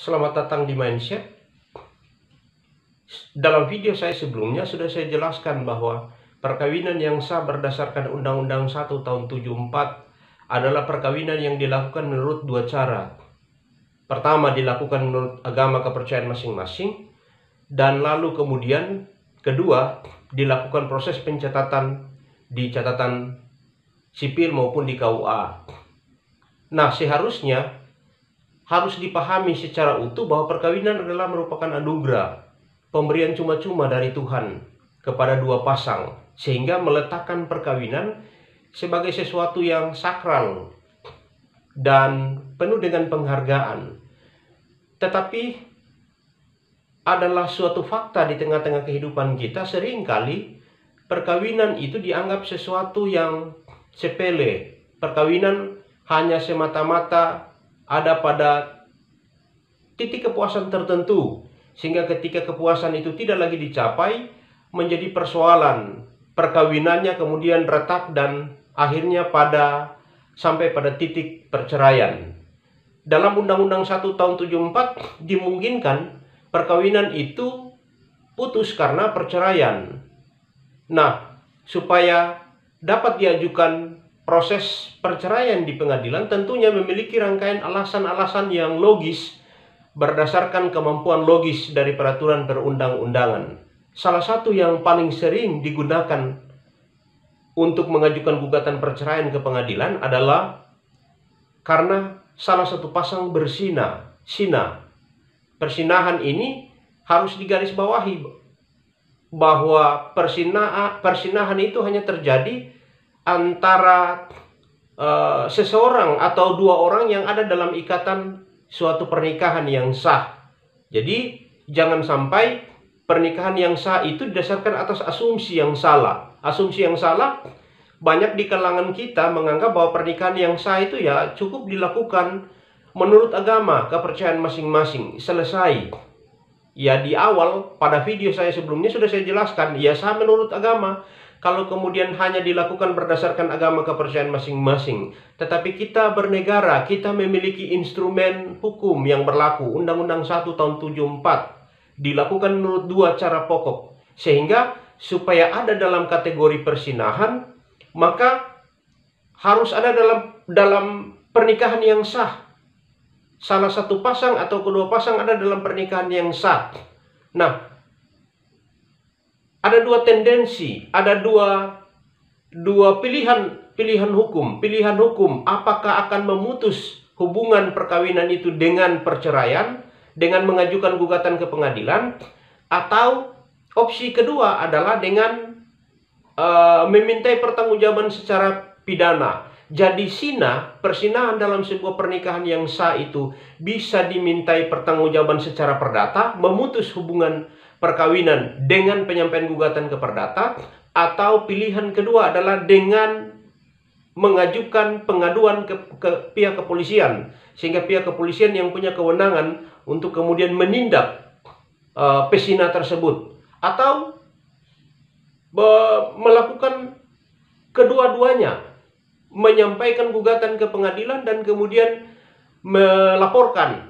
Selamat datang di Mindset. Dalam video saya sebelumnya sudah saya jelaskan bahwa perkawinan yang sah berdasarkan Undang-Undang 1 tahun 74 adalah perkawinan yang dilakukan menurut dua cara. Pertama, dilakukan menurut agama kepercayaan masing-masing, dan lalu kemudian kedua, dilakukan proses pencatatan di catatan sipil maupun di KUA. Nah, seharusnya harus dipahami secara utuh bahwa perkawinan adalah merupakan anugerah, pemberian cuma-cuma dari Tuhan kepada dua pasang, sehingga meletakkan perkawinan sebagai sesuatu yang sakral dan penuh dengan penghargaan. Tetapi adalah suatu fakta di tengah-tengah kehidupan kita, seringkali perkawinan itu dianggap sesuatu yang sepele. Perkawinan hanya semata-mata ada pada titik kepuasan tertentu, sehingga ketika kepuasan itu tidak lagi dicapai, menjadi persoalan. Perkawinannya kemudian retak dan akhirnya sampai pada titik perceraian. Dalam Undang-Undang 1 tahun 74 dimungkinkan perkawinan itu putus karena perceraian. Nah, supaya dapat diajukan proses perceraian di pengadilan, tentunya memiliki rangkaian alasan-alasan yang logis berdasarkan kemampuan logis dari peraturan perundang-undangan. Salah satu yang paling sering digunakan untuk mengajukan gugatan perceraian ke pengadilan adalah karena salah satu pasang berzina. Persinahan ini harus digarisbawahi bahwa persinahan itu hanya terjadi antara seseorang atau dua orang yang ada dalam ikatan suatu pernikahan yang sah. Jadi jangan sampai pernikahan yang sah itu didasarkan atas asumsi yang salah. Asumsi yang salah banyak di kalangan kita menganggap bahwa pernikahan yang sah itu ya cukup dilakukan menurut agama kepercayaan masing-masing, selesai. Ya, di awal pada video saya sebelumnya sudah saya jelaskan, ya sah menurut agama. Kalau kemudian hanya dilakukan berdasarkan agama kepercayaan masing-masing, tetapi kita bernegara, kita memiliki instrumen hukum yang berlaku, Undang-Undang 1 tahun 74, dilakukan menurut dua cara pokok, sehingga supaya ada dalam kategori persinahan, maka harus ada dalam pernikahan yang sah. Salah satu pasang atau kedua pasang ada dalam pernikahan yang sah. Nah, ada dua tendensi, ada dua pilihan hukum. Pilihan hukum apakah akan memutus hubungan perkawinan itu dengan perceraian, dengan mengajukan gugatan ke pengadilan, atau opsi kedua adalah dengan memintai pertanggungjawaban secara pidana. Jadi persinahan dalam sebuah pernikahan yang sah itu bisa dimintai pertanggungjawaban secara perdata, memutus hubungan perkawinan dengan penyampaian gugatan ke perdata, atau pilihan kedua adalah dengan mengajukan pengaduan ke pihak kepolisian, sehingga pihak kepolisian yang punya kewenangan untuk kemudian menindak pesina tersebut, atau melakukan kedua-duanya, menyampaikan gugatan ke pengadilan dan kemudian melaporkan,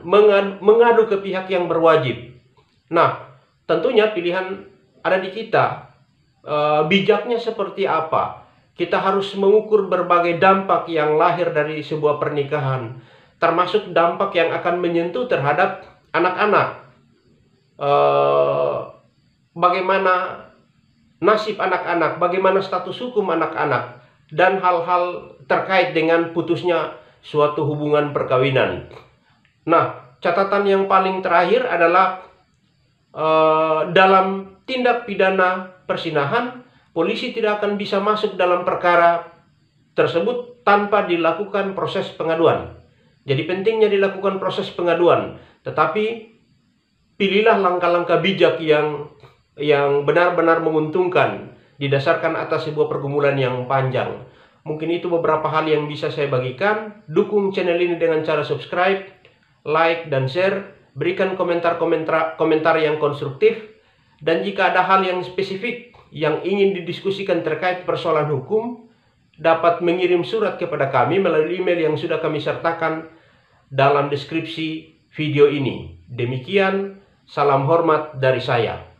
mengadu ke pihak yang berwajib. Nah, tentunya pilihan ada di kita. Bijaknya seperti apa? Kita harus mengukur berbagai dampak yang lahir dari sebuah pernikahan, termasuk dampak yang akan menyentuh terhadap anak-anak. Bagaimana nasib anak-anak, bagaimana status hukum anak-anak, dan hal-hal terkait dengan putusnya suatu hubungan perkawinan. Nah, catatan yang paling terakhir adalah dalam tindak pidana persinahan, polisi tidak akan bisa masuk dalam perkara tersebut tanpa dilakukan proses pengaduan. Jadi pentingnya dilakukan proses pengaduan, tetapi pilihlah langkah-langkah bijak yang benar-benar menguntungkan didasarkan atas sebuah pergumulan yang panjang. Mungkin itu beberapa hal yang bisa saya bagikan. Dukung channel ini dengan cara subscribe, like, dan share. Berikan komentar yang konstruktif, dan jika ada hal yang spesifik yang ingin didiskusikan terkait persoalan hukum, dapat mengirim surat kepada kami melalui email yang sudah kami sertakan dalam deskripsi video ini. Demikian, salam hormat dari saya.